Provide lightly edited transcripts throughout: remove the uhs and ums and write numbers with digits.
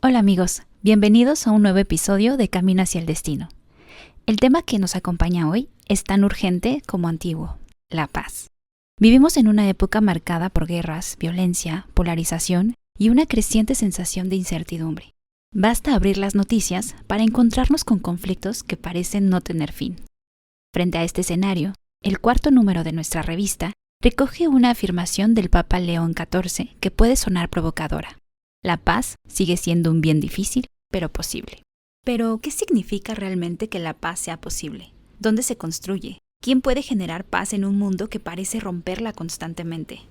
Hola amigos, bienvenidos a un nuevo episodio de Camino hacia el Destino. El tema que nos acompaña hoy es tan urgente como antiguo, la paz. Vivimos en una época marcada por guerras, violencia, polarización y una creciente sensación de incertidumbre. Basta abrir las noticias para encontrarnos con conflictos que parecen no tener fin. Frente a este escenario, el cuarto número de nuestra revista recoge una afirmación del Papa León XIV que puede sonar provocadora. La paz sigue siendo un bien difícil, pero posible. Pero, ¿qué significa realmente que la paz sea posible? ¿Dónde se construye? ¿Quién puede generar paz en un mundo que parece romperla constantemente?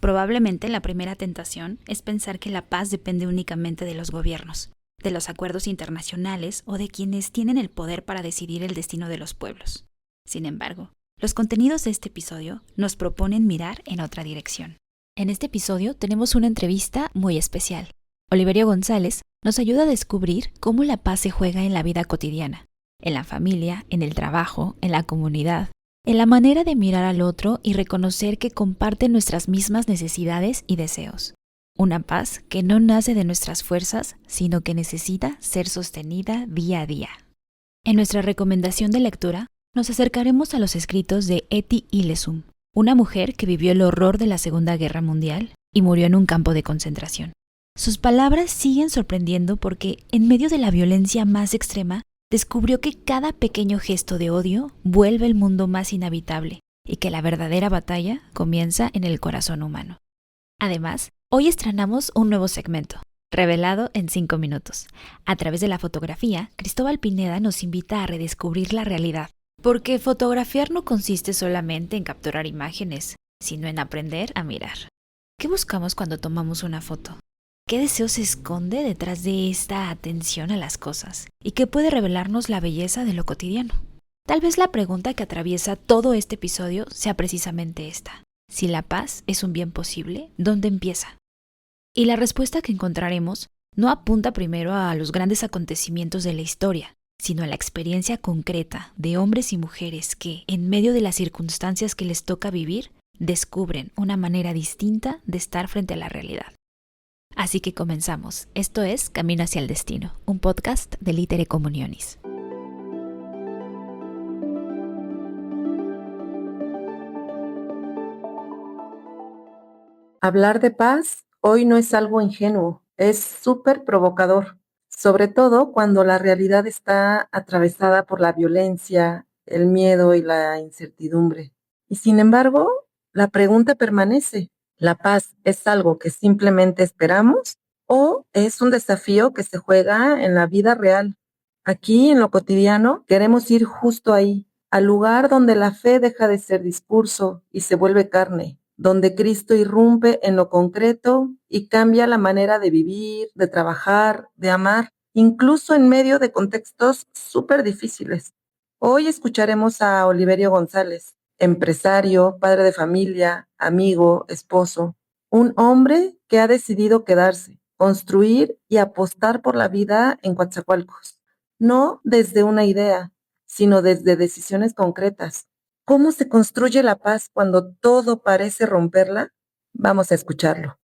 Probablemente la primera tentación es pensar que la paz depende únicamente de los gobiernos, de los acuerdos internacionales o de quienes tienen el poder para decidir el destino de los pueblos. Sin embargo, los contenidos de este episodio nos proponen mirar en otra dirección. En este episodio tenemos una entrevista muy especial. Oliverio González nos ayuda a descubrir cómo la paz se juega en la vida cotidiana, en la familia, en el trabajo, en la comunidad, en la manera de mirar al otro y reconocer que comparte nuestras mismas necesidades y deseos. Una paz que no nace de nuestras fuerzas, sino que necesita ser sostenida día a día. En nuestra recomendación de lectura, nos acercaremos a los escritos de Etty Hillesum, una mujer que vivió el horror de la Segunda Guerra Mundial y murió en un campo de concentración. Sus palabras siguen sorprendiendo porque, en medio de la violencia más extrema, descubrió que cada pequeño gesto de odio vuelve el mundo más inhabitable y que la verdadera batalla comienza en el corazón humano. Además, hoy estrenamos un nuevo segmento, revelado en 5 minutos. A través de la fotografía, Cristóbal Pineda nos invita a redescubrir la realidad. Porque fotografiar no consiste solamente en capturar imágenes, sino en aprender a mirar. ¿Qué buscamos cuando tomamos una foto? ¿Qué deseo se esconde detrás de esta atención a las cosas? ¿Y qué puede revelarnos la belleza de lo cotidiano? Tal vez la pregunta que atraviesa todo este episodio sea precisamente esta. Si la paz es un bien posible, ¿dónde empieza? Y la respuesta que encontraremos no apunta primero a los grandes acontecimientos de la historia, sino a la experiencia concreta de hombres y mujeres que, en medio de las circunstancias que les toca vivir, descubren una manera distinta de estar frente a la realidad. Así que comenzamos. Esto es Camino hacia el Destino, un podcast de Litere Communionis. Hablar de paz hoy no es algo ingenuo, es súper provocador, sobre todo cuando la realidad está atravesada por la violencia, el miedo y la incertidumbre. Y sin embargo, la pregunta permanece, ¿la paz es algo que simplemente esperamos o es un desafío que se juega en la vida real? Aquí, en lo cotidiano, queremos ir justo ahí, al lugar donde la fe deja de ser discurso y se vuelve carne, donde Cristo irrumpe en lo concreto y cambia la manera de vivir, de trabajar, de amar, incluso en medio de contextos súper difíciles. Hoy escucharemos a Oliverio González, empresario, padre de familia, amigo, esposo, un hombre que ha decidido quedarse, construir y apostar por la vida en Coatzacoalcos, no desde una idea, sino desde decisiones concretas. ¿Cómo se construye la paz cuando todo parece romperla? Vamos a escucharlo.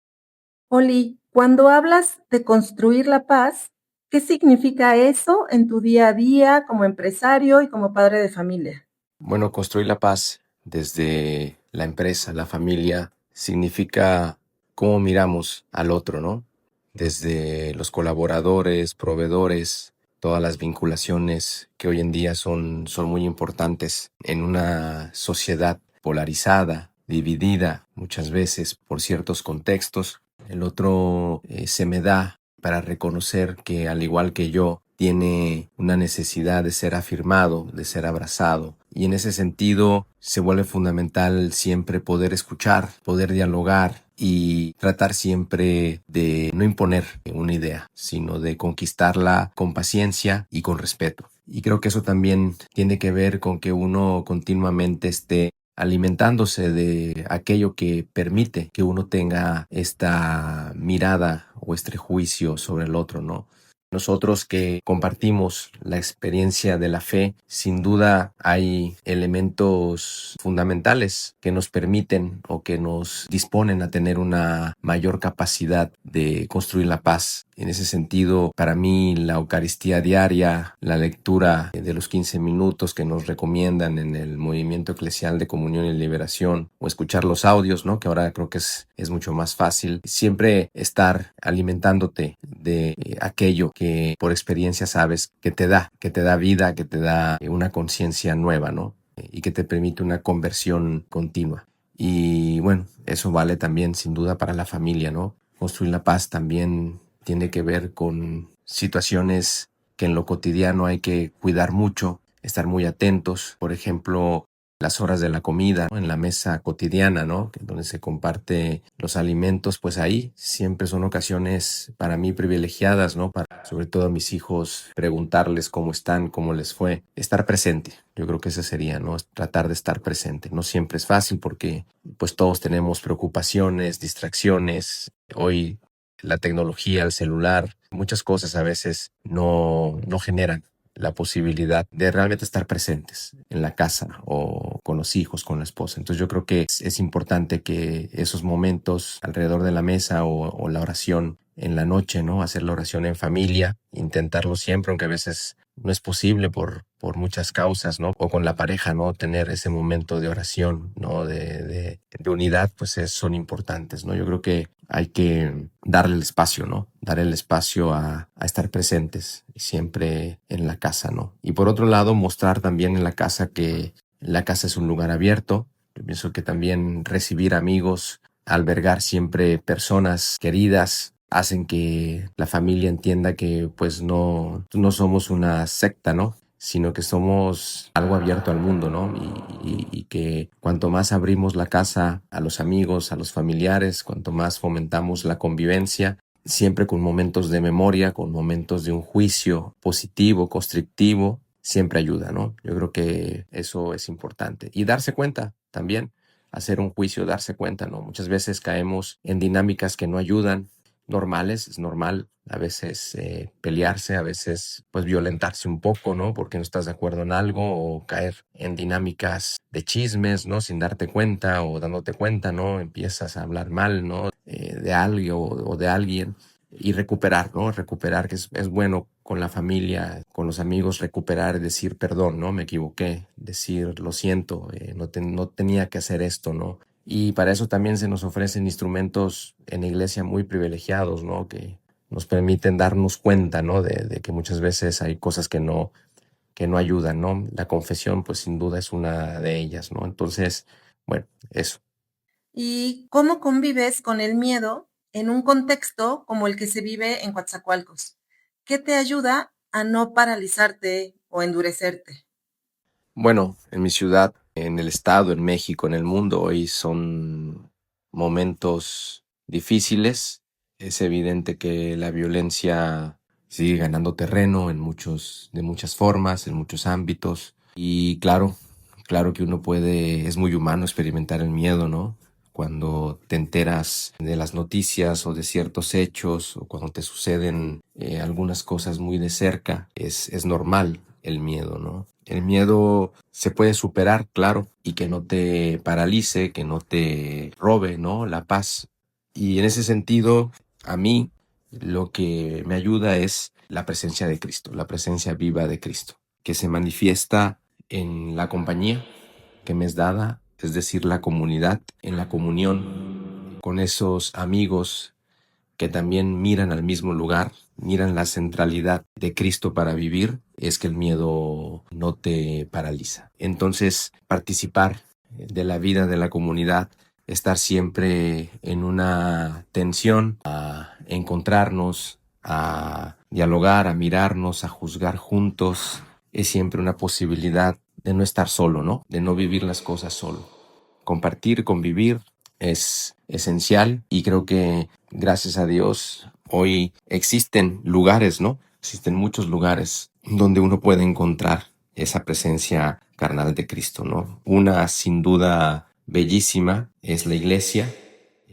Oli, cuando hablas de construir la paz, ¿qué significa eso en tu día a día como empresario y como padre de familia? Bueno, construir la paz desde la empresa, la familia, significa cómo miramos al otro, ¿no? Desde los colaboradores, proveedores, todas las vinculaciones que hoy en día son muy importantes en una sociedad polarizada, dividida muchas veces por ciertos contextos. El otro se me da para reconocer que, al igual que yo, tiene una necesidad de ser afirmado, de ser abrazado. Y en ese sentido se vuelve fundamental siempre poder escuchar, poder dialogar y tratar siempre de no imponer una idea, sino de conquistarla con paciencia y con respeto. Y creo que eso también tiene que ver con que uno continuamente esté alimentándose de aquello que permite que uno tenga esta mirada o este juicio sobre el otro, ¿no? Nosotros que compartimos la experiencia de la fe, sin duda hay elementos fundamentales que nos permiten o que nos disponen a tener una mayor capacidad de construir la paz En ese sentido, para mí la Eucaristía diaria, la lectura de los 15 minutos que nos recomiendan en el Movimiento Eclesial de Comunión y Liberación, o escuchar los audios, ¿no? Que ahora creo que es mucho más fácil. Siempre estar alimentándote de aquello que por experiencia sabes que te da vida, que te da una conciencia nueva, ¿no? Y que te permite una conversión continua. Y bueno, eso vale también sin duda para la familia, ¿no? Construir la paz también tiene que ver con situaciones que en lo cotidiano hay que cuidar mucho, estar muy atentos. Por ejemplo, las horas de la comida, ¿no? En la mesa cotidiana, ¿no? Donde se comparte los alimentos, pues ahí siempre son ocasiones para mí privilegiadas, ¿no? Para, sobre todo a mis hijos, preguntarles cómo están, cómo les fue, estar presente. Yo creo que ese sería, ¿no? Tratar de estar presente. No siempre es fácil porque pues todos tenemos preocupaciones, distracciones. Hoy la tecnología, el celular, muchas cosas a veces no generan la posibilidad de realmente estar presentes en la casa o con los hijos, con la esposa. Entonces yo creo que es importante que esos momentos alrededor de la mesa o la oración en la noche, ¿no? Hacer la oración en familia, intentarlo siempre, aunque a veces no es posible por muchas causas, ¿no? O con la pareja, ¿no? Tener ese momento de oración, ¿no? De unidad, pues son importantes, ¿no? Yo creo que hay que darle el espacio, ¿no? Dar el espacio a estar presentes siempre en la casa, ¿no? Y por otro lado, mostrar también en la casa que la casa es un lugar abierto. Yo pienso que también recibir amigos, albergar siempre personas queridas, hacen que la familia entienda que pues no somos una secta, ¿no? Sino que somos algo abierto al mundo, ¿no? Y que cuanto más abrimos la casa a los amigos, a los familiares, cuanto más fomentamos la convivencia, siempre con momentos de memoria, con momentos de un juicio positivo, constructivo, siempre ayuda, ¿no? Yo creo que eso es importante. Y darse cuenta también, hacer un juicio, darse cuenta, ¿no? Muchas veces caemos en dinámicas que no ayudan, normales, es normal a veces pelearse, a veces pues violentarse un poco, ¿no? Porque no estás de acuerdo en algo o caer en dinámicas de chismes, ¿no? Sin darte cuenta o dándote cuenta, ¿no? Empiezas a hablar mal, ¿no? De algo o de alguien y recuperar, ¿no? Recuperar, que es bueno con la familia, con los amigos, recuperar, decir perdón, ¿no? Me equivoqué, decir lo siento, no tenía que hacer esto, ¿no? Y para eso también se nos ofrecen instrumentos en la iglesia muy privilegiados, ¿no? Que nos permiten darnos cuenta, ¿no? De que muchas veces hay cosas que no ayudan, ¿no? La confesión, pues sin duda es una de ellas, ¿no? Entonces, bueno, eso. ¿Y cómo convives con el miedo en un contexto como el que se vive en Coatzacoalcos? ¿Qué te ayuda a no paralizarte o endurecerte? Bueno, en mi ciudad, en el estado, en México, en el mundo, hoy son momentos difíciles. Es evidente que la violencia sigue ganando terreno de muchas formas, en muchos ámbitos. Y claro que uno es muy humano experimentar el miedo, ¿no? Cuando te enteras de las noticias o de ciertos hechos o cuando te suceden algunas cosas muy de cerca, es normal el miedo, ¿no? El miedo se puede superar, claro, y que no te paralice, que no te robe, ¿no? La paz. Y en ese sentido, a mí lo que me ayuda es la presencia de Cristo, la presencia viva de Cristo, que se manifiesta en la compañía que me es dada, es decir, la comunidad, en la comunión con esos amigos que también miran al mismo lugar, miran la centralidad de Cristo para vivir, es que el miedo no te paraliza. Entonces, participar de la vida de la comunidad, estar siempre en una tensión a encontrarnos, a dialogar, a mirarnos, a juzgar juntos, es siempre una posibilidad de no estar solo, ¿no? De no vivir las cosas solo. Compartir, convivir es esencial y creo que gracias a Dios hoy existen lugares, ¿no? Existen muchos lugares donde uno puede encontrar esa presencia carnal de Cristo, ¿no? Una sin duda bellísima es la iglesia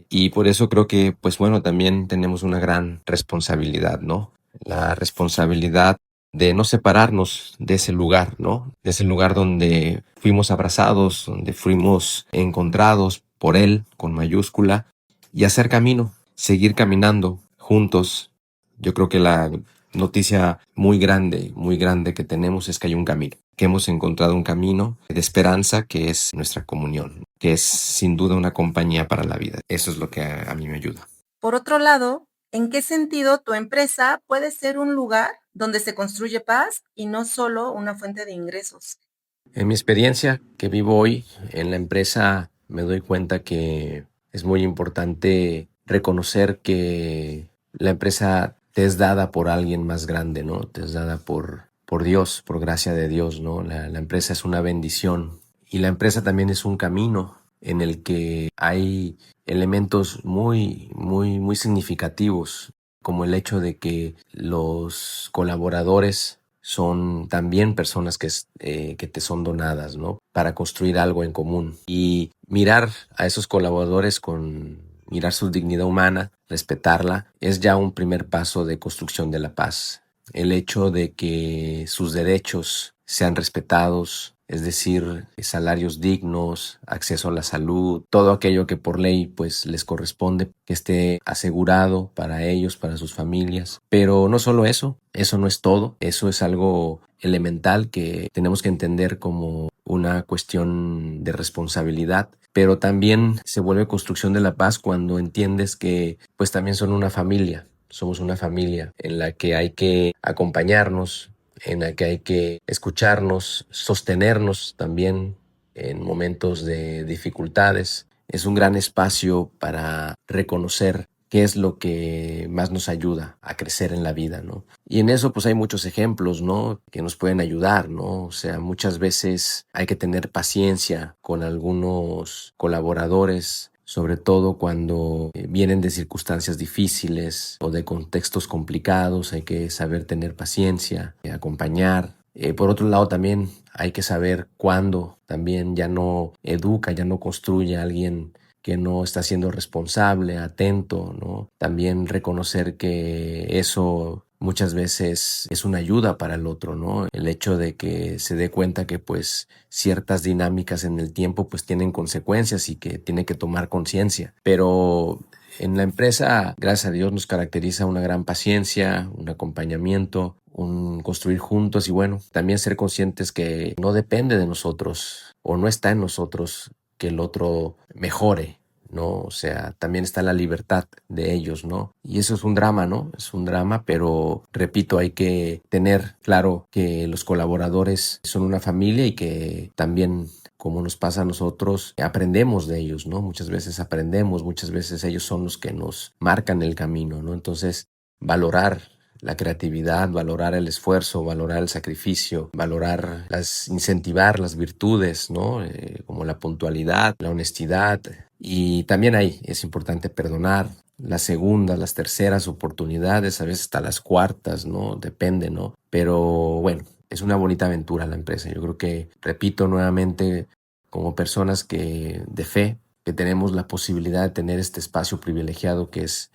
y por eso creo que, pues bueno, también tenemos una gran responsabilidad, ¿no? La responsabilidad de no separarnos de ese lugar, ¿no? De ese lugar donde fuimos abrazados, donde fuimos encontrados por Él, con mayúscula, y hacer camino, seguir caminando juntos Yo creo que la noticia muy grande que tenemos es que hay un camino, que hemos encontrado un camino de esperanza que es nuestra comunión, que es sin duda una compañía para la vida. Eso es lo que a mí me ayuda. Por otro lado, ¿en qué sentido tu empresa puede ser un lugar donde se construye paz y no solo una fuente de ingresos? En mi experiencia que vivo hoy en la empresa, me doy cuenta que es muy importante reconocer que la empresa te es dada por alguien más grande, ¿no? Te es dada por Dios, por gracia de Dios, ¿no? La empresa es una bendición y la empresa también es un camino en el que hay elementos muy significativos, como el hecho de que los colaboradores son también personas que te son donadas, ¿no? Para construir algo en común. Y mirar a esos colaboradores mirar su dignidad humana, respetarla, es ya un primer paso de construcción de la paz. El hecho de que sus derechos sean respetados, es decir, salarios dignos, acceso a la salud, todo aquello que por ley pues les corresponde, que esté asegurado para ellos, para sus familias. Pero no solo eso no es todo, eso es algo elemental que tenemos que entender como una cuestión de responsabilidad, pero también se vuelve construcción de la paz cuando entiendes que pues también son una familia. Somos una familia en la que hay que acompañarnos, en la que hay que escucharnos, sostenernos también en momentos de dificultades. Es un gran espacio para reconocer qué es lo que más nos ayuda a crecer en la vida, ¿no? Y en eso pues hay muchos ejemplos, ¿no? Que nos pueden ayudar, ¿no? O sea, muchas veces hay que tener paciencia con algunos colaboradores, sobre todo cuando vienen de circunstancias difíciles o de contextos complicados. Hay que saber tener paciencia, acompañar. Por otro lado, también hay que saber cuándo también ya no educa, ya no construye a alguien que no está siendo responsable, atento, ¿no? También reconocer que eso muchas veces es una ayuda para el otro, ¿no? El hecho de que se dé cuenta que pues ciertas dinámicas en el tiempo pues tienen consecuencias y que tiene que tomar conciencia. Pero en la empresa, gracias a Dios, nos caracteriza una gran paciencia, un acompañamiento, un construir juntos y bueno, también ser conscientes que no depende de nosotros o no está en nosotros que el otro mejore, ¿no? O sea, también está la libertad de ellos, ¿no? Y eso es un drama, ¿no? Es un drama, pero repito, hay que tener claro que los colaboradores son una familia y que también, como nos pasa a nosotros, aprendemos de ellos, ¿no? Muchas veces aprendemos, muchas veces ellos son los que nos marcan el camino, ¿no? Entonces, valorar la creatividad, valorar el esfuerzo, valorar el sacrificio, incentivar las virtudes, ¿no? Como la puntualidad, la honestidad. Y también ahí es importante perdonar las segundas, las terceras oportunidades, a veces hasta las cuartas, ¿no? Depende, ¿no? Pero bueno, es una bonita aventura la empresa. Yo creo que, repito nuevamente, como personas de fe, que tenemos la posibilidad de tener este espacio privilegiado que es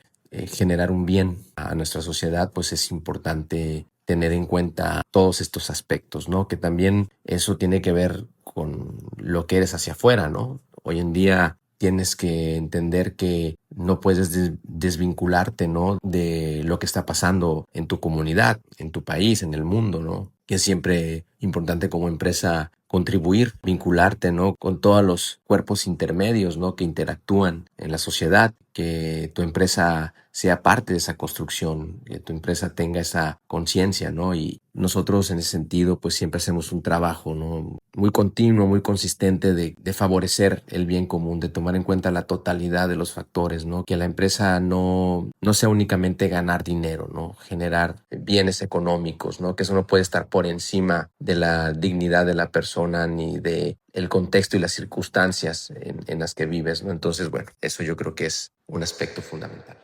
generar un bien a nuestra sociedad, pues es importante tener en cuenta todos estos aspectos, ¿no? Que también eso tiene que ver con lo que eres hacia afuera, ¿no? Hoy en día tienes que entender que no puedes desvincularte, ¿no? De lo que está pasando en tu comunidad, en tu país, en el mundo, ¿no? Que es siempre importante como empresa contribuir, vincularte, ¿no? Con todos los cuerpos intermedios, ¿no? Que interactúan en la sociedad, que tu empresa sea parte de esa construcción, que tu empresa tenga esa conciencia, ¿no? Y nosotros en ese sentido pues siempre hacemos un trabajo, ¿no? Muy continuo, muy consistente de favorecer el bien común, de tomar en cuenta la totalidad de los factores, ¿no? Que la empresa no sea únicamente ganar dinero, ¿no? Generar bienes económicos, ¿no? Que eso no puede estar por encima de la dignidad de la persona ni de el contexto y las circunstancias en las que vives, ¿no? Entonces, bueno, eso yo creo que es un aspecto fundamental.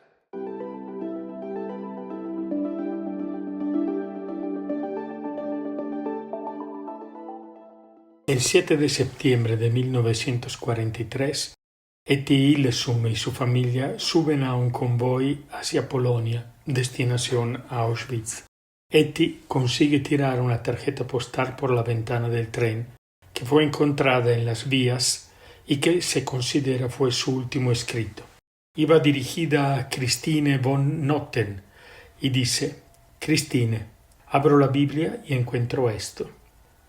El 7 de septiembre de 1943, Eti Hillesum y su familia suben a un convoy hacia Polonia, destinación a Auschwitz. Eti consigue tirar una tarjeta postal por la ventana del tren, que fue encontrada en las vías y que se considera fue su último escrito. Iba dirigida a Christine von Noten, y dice: Cristine, abro la Biblia y encuentro esto.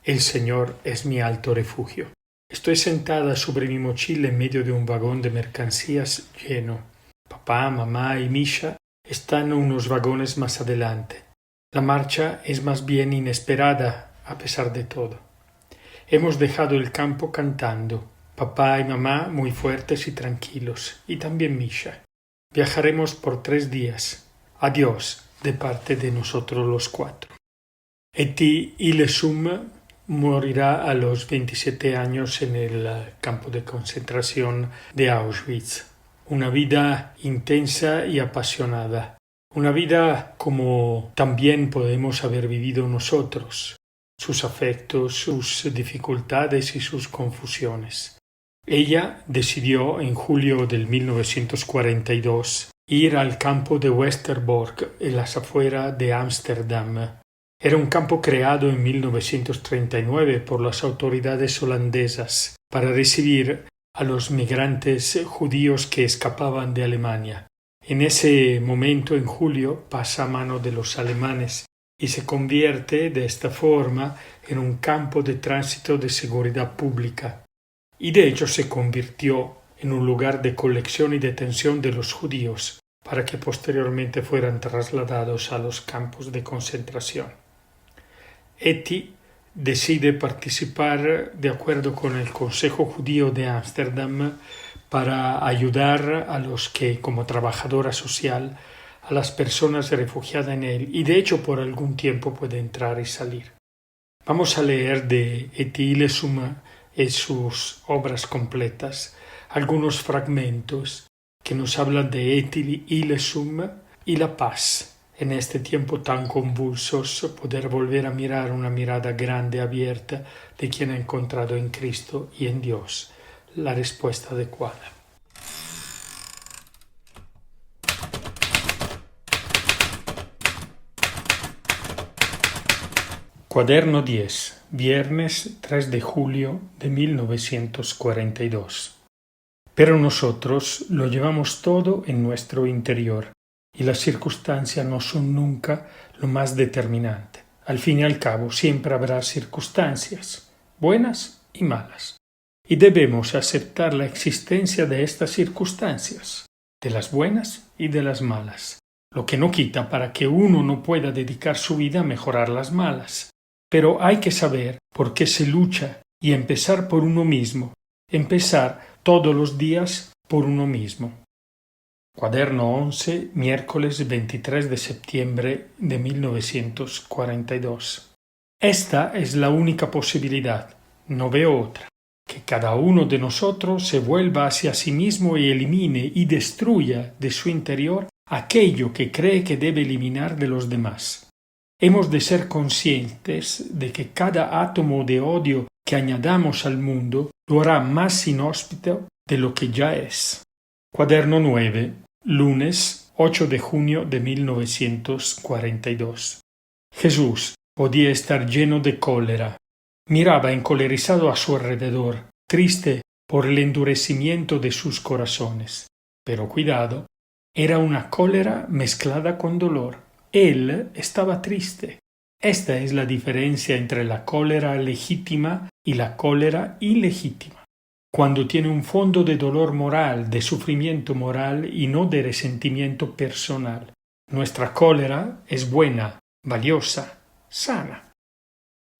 El Señor es mi alto refugio. Estoy sentada sobre mi mochila en medio de un vagón de mercancías lleno. Papá, mamá y Misha están unos vagones más adelante. La marcha es más bien inesperada a pesar de todo. Hemos dejado el campo cantando. Papá y mamá muy fuertes y tranquilos, y también Misha. Viajaremos por 3 días. Adiós de parte de nosotros los 4. Etty Hillesum morirá a los 27 años en el campo de concentración de Auschwitz. Una vida intensa y apasionada. Una vida como también podemos haber vivido nosotros. Sus afectos, sus dificultades y sus confusiones. Ella decidió en julio del 1942 ir al campo de Westerbork en las afueras de Ámsterdam. Era un campo creado en 1939 por las autoridades holandesas para recibir a los migrantes judíos que escapaban de Alemania. En ese momento, en julio, pasa a mano de los alemanes y se convierte de esta forma en un campo de tránsito de seguridad pública. Y de hecho se convirtió en un lugar de colección y detención de los judíos para que posteriormente fueran trasladados a los campos de concentración. Etty decide participar de acuerdo con el Consejo Judío de Ámsterdam para ayudar a los que, como trabajadora social, a las personas refugiadas en él, y de hecho por algún tiempo puede entrar y salir. Vamos a leer de Etty Hillesum en sus obras completas algunos fragmentos que nos hablan de Etty Hillesum y la paz. En este tiempo tan convulsos, poder volver a mirar una mirada grande, abierta, de quien ha encontrado en Cristo y en Dios la respuesta adecuada. Cuaderno 10, viernes 3 de julio de 1942. Pero nosotros lo llevamos todo en nuestro interior y las circunstancias no son nunca lo más determinante. Al fin y al cabo siempre habrá circunstancias, buenas y malas. Y debemos aceptar la existencia de estas circunstancias, de las buenas y de las malas, lo que no quita para que uno no pueda dedicar su vida a mejorar las malas. Pero hay que saber por qué se lucha y empezar por uno mismo, empezar todos los días por uno mismo. Cuaderno 11, miércoles 23 de septiembre de 1942. Esta es la única posibilidad, no veo otra, que cada uno de nosotros se vuelva hacia sí mismo y elimine y destruya de su interior aquello que cree que debe eliminar de los demás. Hemos de ser conscientes de que cada átomo de odio que añadamos al mundo lo hará más inhóspito de lo que ya es. Cuaderno 9, lunes 8 de junio de 1942. Jesús podía estar lleno de cólera. Miraba encolerizado a su alrededor, triste por el endurecimiento de sus corazones. Pero cuidado, era una cólera mezclada con dolor. Él estaba triste. Esta es la diferencia entre la cólera legítima y la cólera ilegítima. Cuando tiene un fondo de dolor moral, de sufrimiento moral y no de resentimiento personal. Nuestra cólera es buena, valiosa, sana.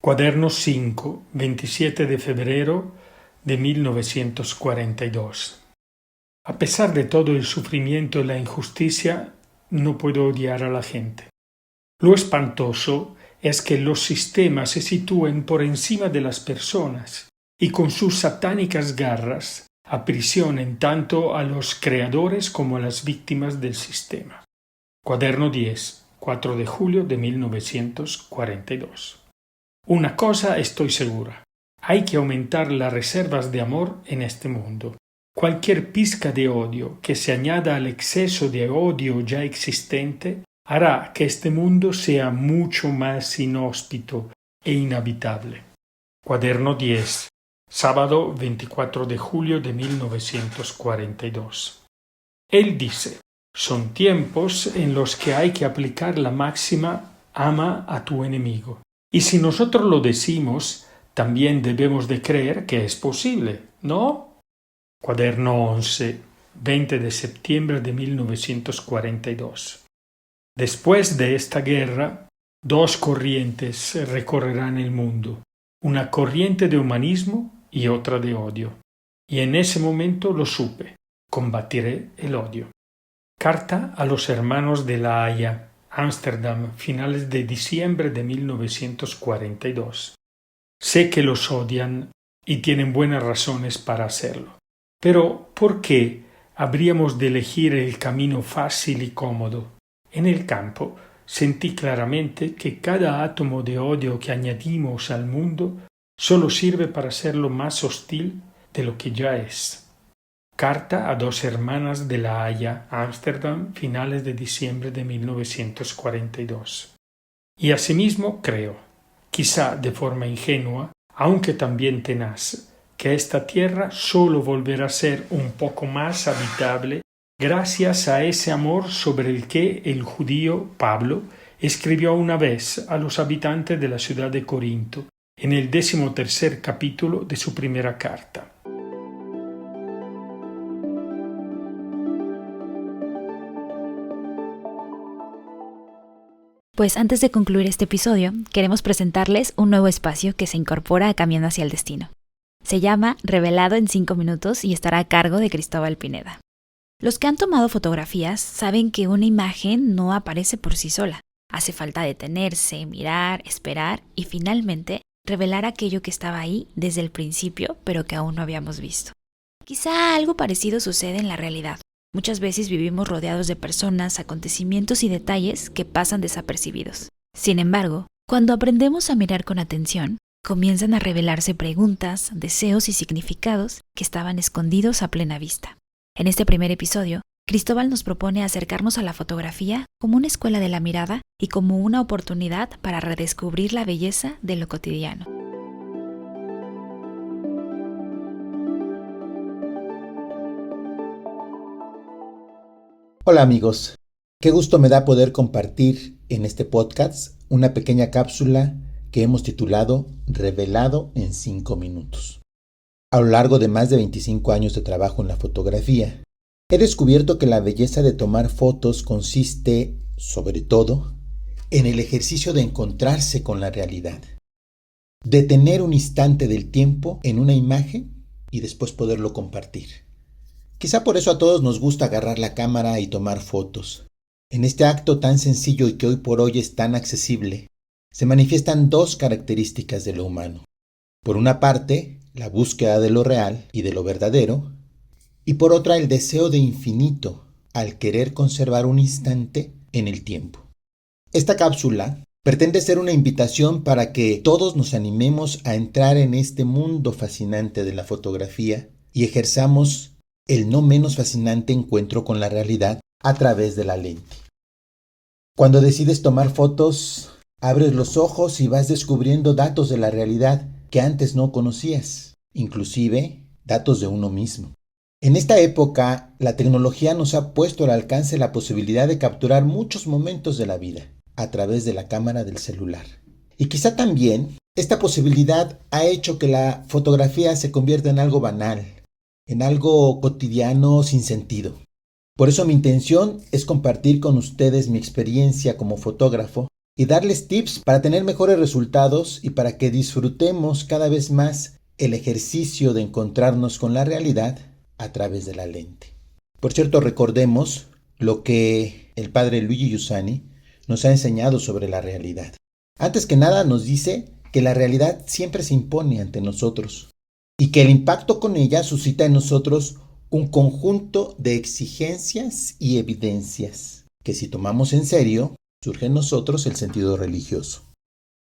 Cuaderno 5, 27 de febrero de 1942. A pesar de todo el sufrimiento y la injusticia, no puedo odiar a la gente. Lo espantoso es que los sistemas se sitúen por encima de las personas y con sus satánicas garras aprisionen tanto a los creadores como a las víctimas del sistema. Cuaderno 10, 4 de julio de 1942. Una cosa estoy segura. Hay que aumentar las reservas de amor en este mundo. Cualquier pizca de odio que se añada al exceso de odio ya existente hará que este mundo sea mucho más inhóspito e inhabitable. Cuaderno 10, sábado 24 de julio de 1942. Él dice: Son tiempos en los que hay que aplicar la máxima ama a tu enemigo. Y si nosotros lo decimos, también debemos de creer que es posible, ¿no? Cuaderno 11, 20 de septiembre de 1942. Después de esta guerra, dos corrientes recorrerán el mundo, una corriente de humanismo y otra de odio. Y en ese momento lo supe, combatiré el odio. Carta a los hermanos de La Haya, Ámsterdam, finales de diciembre de 1942. Sé que los odian y tienen buenas razones para hacerlo. Pero, ¿por qué habríamos de elegir el camino fácil y cómodo? En el campo sentí claramente que cada átomo de odio que añadimos al mundo solo sirve para hacerlo más hostil de lo que ya es. Carta a dos hermanas de La Haya, Ámsterdam, finales de diciembre de 1942. Y asimismo creo, quizá de forma ingenua, aunque también tenaz, que esta tierra solo volverá a ser un poco más habitable gracias a ese amor sobre el que el judío Pablo escribió una vez a los habitantes de la ciudad de Corinto, en el 13º capítulo de su primera carta. Pues antes de concluir este episodio, queremos presentarles un nuevo espacio que se incorpora a Camino hacia el Destino. Se llama Revelado en 5 minutos y estará a cargo de Cristóbal Pineda. Los que han tomado fotografías saben que una imagen no aparece por sí sola. Hace falta detenerse, mirar, esperar y finalmente revelar aquello que estaba ahí desde el principio, pero que aún no habíamos visto. Quizá algo parecido sucede en la realidad. Muchas veces vivimos rodeados de personas, acontecimientos y detalles que pasan desapercibidos. Sin embargo, cuando aprendemos a mirar con atención, comienzan a revelarse preguntas, deseos y significados que estaban escondidos a plena vista. En este primer episodio, Cristóbal nos propone acercarnos a la fotografía como una escuela de la mirada y como una oportunidad para redescubrir la belleza de lo cotidiano. Hola amigos, qué gusto me da poder compartir en este podcast una pequeña cápsula que hemos titulado Revelado en 5 minutos. A lo largo de más de 25 años de trabajo en la fotografía, he descubierto que la belleza de tomar fotos consiste, sobre todo, en el ejercicio de encontrarse con la realidad. Detener un instante del tiempo en una imagen y después poderlo compartir. Quizá por eso a todos nos gusta agarrar la cámara y tomar fotos. En este acto tan sencillo y que hoy por hoy es tan accesible, se manifiestan dos características de lo humano. Por una parte, la búsqueda de lo real y de lo verdadero, y por otra el deseo de infinito al querer conservar un instante en el tiempo. Esta cápsula pretende ser una invitación para que todos nos animemos a entrar en este mundo fascinante de la fotografía y ejerzamos el no menos fascinante encuentro con la realidad a través de la lente. Cuando decides tomar fotos, abres los ojos y vas descubriendo datos de la realidad que antes no conocías, inclusive datos de uno mismo. En esta época, la tecnología nos ha puesto al alcance la posibilidad de capturar muchos momentos de la vida a través de la cámara del celular. Y quizá también esta posibilidad ha hecho que la fotografía se convierta en algo banal, en algo cotidiano sin sentido. Por eso mi intención es compartir con ustedes mi experiencia como fotógrafo y darles tips para tener mejores resultados y para que disfrutemos cada vez más el ejercicio de encontrarnos con la realidad a través de la lente. Por cierto, recordemos lo que el padre Luigi Giussani nos ha enseñado sobre la realidad. Antes que nada nos dice que la realidad siempre se impone ante nosotros y que el impacto con ella suscita en nosotros un conjunto de exigencias y evidencias que si tomamos en serio, surge en nosotros el sentido religioso.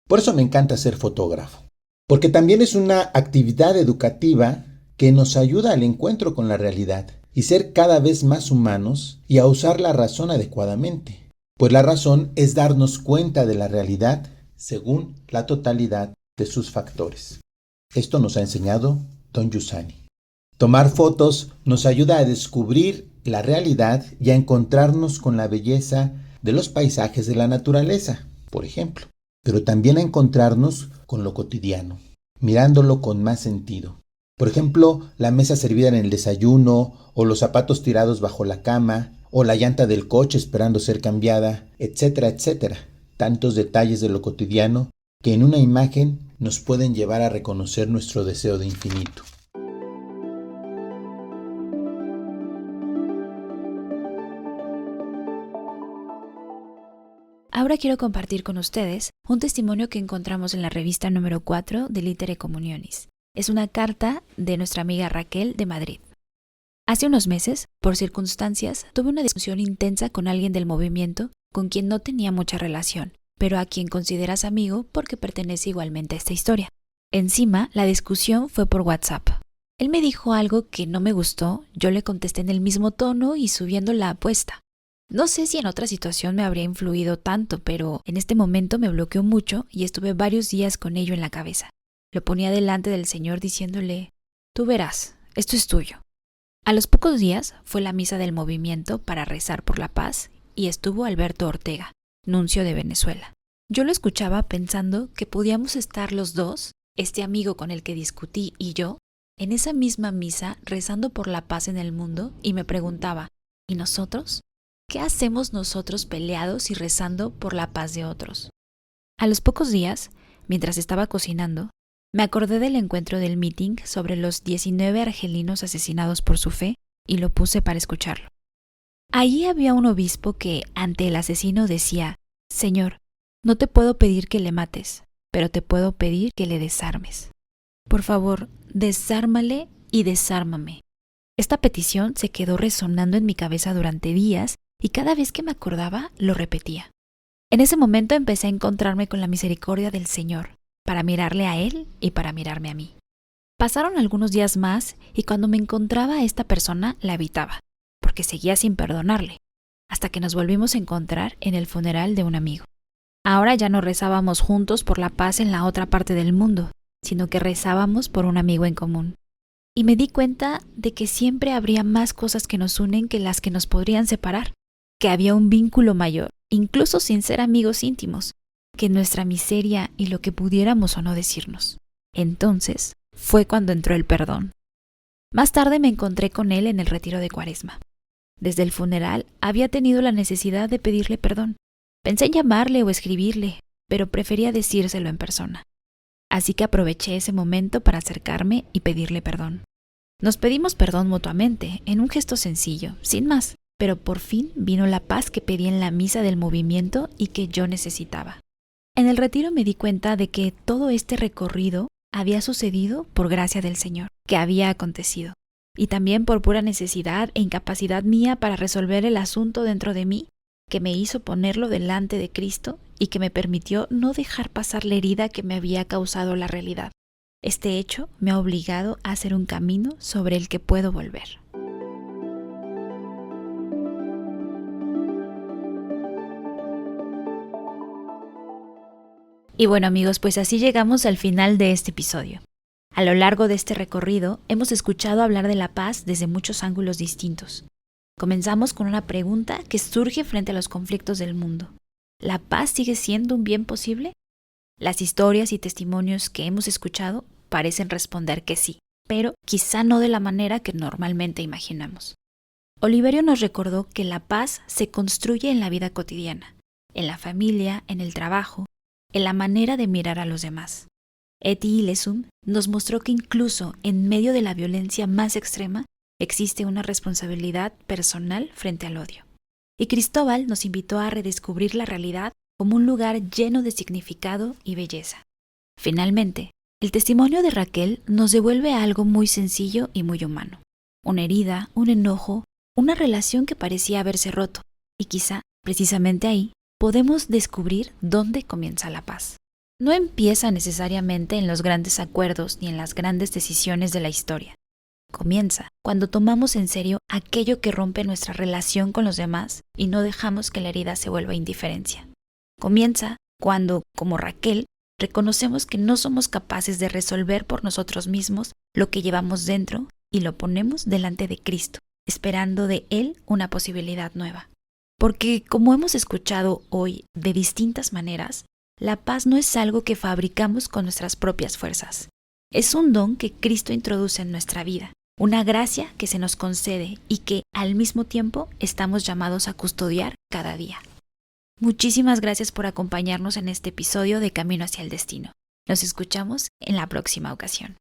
Por eso me encanta ser fotógrafo, porque también es una actividad educativa que nos ayuda al encuentro con la realidad y ser cada vez más humanos y a usar la razón adecuadamente, pues la razón es darnos cuenta de la realidad según la totalidad de sus factores. Esto nos ha enseñado Don Giussani. Tomar fotos nos ayuda a descubrir la realidad y a encontrarnos con la belleza de los paisajes de la naturaleza, por ejemplo, pero también a encontrarnos con lo cotidiano, mirándolo con más sentido. Por ejemplo, la mesa servida en el desayuno, o los zapatos tirados bajo la cama, o la llanta del coche esperando ser cambiada, etcétera, etcétera. Tantos detalles de lo cotidiano que en una imagen nos pueden llevar a reconocer nuestro deseo de infinito. Ahora quiero compartir con ustedes un testimonio que encontramos en la revista número 4 de Litere Communionis. Es una carta de nuestra amiga Raquel de Madrid. Hace unos meses, por circunstancias, tuve una discusión intensa con alguien del movimiento con quien no tenía mucha relación, pero a quien consideras amigo porque pertenece igualmente a esta historia. Encima, la discusión fue por WhatsApp. Él me dijo algo que no me gustó, yo le contesté en el mismo tono y subiendo la apuesta. No sé si en otra situación me habría influido tanto, pero en este momento me bloqueó mucho y estuve varios días con ello en la cabeza. Lo ponía delante del Señor diciéndole, tú verás, esto es tuyo. A los pocos días fue la misa del movimiento para rezar por la paz y estuvo Alberto Ortega, nuncio de Venezuela. Yo lo escuchaba pensando que podíamos estar los dos, este amigo con el que discutí y yo, en esa misma misa rezando por la paz en el mundo y me preguntaba, ¿y nosotros? ¿Qué hacemos nosotros peleados y rezando por la paz de otros? A los pocos días, mientras estaba cocinando, me acordé del encuentro del meeting sobre los 19 argelinos asesinados por su fe y lo puse para escucharlo. Allí había un obispo que, ante el asesino, decía, Señor, no te puedo pedir que le mates, pero te puedo pedir que le desarmes. Por favor, desármale y desármame. Esta petición se quedó resonando en mi cabeza durante días y cada vez que me acordaba lo repetía. En ese momento empecé a encontrarme con la misericordia del Señor, para mirarle a Él y para mirarme a mí. Pasaron algunos días más y cuando me encontraba a esta persona la evitaba, porque seguía sin perdonarle, hasta que nos volvimos a encontrar en el funeral de un amigo. Ahora ya no rezábamos juntos por la paz en la otra parte del mundo, sino que rezábamos por un amigo en común. Y me di cuenta de que siempre habría más cosas que nos unen que las que nos podrían separar, que había un vínculo mayor, incluso sin ser amigos íntimos, que nuestra miseria y lo que pudiéramos o no decirnos. Entonces fue cuando entró el perdón. Más tarde me encontré con él en el retiro de Cuaresma. Desde el funeral había tenido la necesidad de pedirle perdón. Pensé en llamarle o escribirle, pero prefería decírselo en persona. Así que aproveché ese momento para acercarme y pedirle perdón. Nos pedimos perdón mutuamente, en un gesto sencillo, sin más, pero por fin vino la paz que pedí en la misa del movimiento y que yo necesitaba. En el retiro me di cuenta de que todo este recorrido había sucedido por gracia del Señor, que había acontecido, y también por pura necesidad e incapacidad mía para resolver el asunto dentro de mí, que me hizo ponerlo delante de Cristo y que me permitió no dejar pasar la herida que me había causado la realidad. Este hecho me ha obligado a hacer un camino sobre el que puedo volver. Y bueno amigos, pues así llegamos al final de este episodio. A lo largo de este recorrido hemos escuchado hablar de la paz desde muchos ángulos distintos. Comenzamos con una pregunta que surge frente a los conflictos del mundo. ¿La paz sigue siendo un bien posible? Las historias y testimonios que hemos escuchado parecen responder que sí, pero quizá no de la manera que normalmente imaginamos. Oliverio nos recordó que la paz se construye en la vida cotidiana, en la familia, en el trabajo, en la manera de mirar a los demás. Eti Ilesum nos mostró que incluso en medio de la violencia más extrema existe una responsabilidad personal frente al odio. Y Cristóbal nos invitó a redescubrir la realidad como un lugar lleno de significado y belleza. Finalmente, el testimonio de Raquel nos devuelve a algo muy sencillo y muy humano. Una herida, un enojo, una relación que parecía haberse roto, y quizá, precisamente ahí, podemos descubrir dónde comienza la paz. No empieza necesariamente en los grandes acuerdos ni en las grandes decisiones de la historia. Comienza cuando tomamos en serio aquello que rompe nuestra relación con los demás y no dejamos que la herida se vuelva indiferencia. Comienza cuando, como Raquel, reconocemos que no somos capaces de resolver por nosotros mismos lo que llevamos dentro y lo ponemos delante de Cristo, esperando de Él una posibilidad nueva. Porque, como hemos escuchado hoy de distintas maneras, la paz no es algo que fabricamos con nuestras propias fuerzas. Es un don que Cristo introduce en nuestra vida, una gracia que se nos concede y que, al mismo tiempo, estamos llamados a custodiar cada día. Muchísimas gracias por acompañarnos en este episodio de Camino hacia el Destino. Nos escuchamos en la próxima ocasión.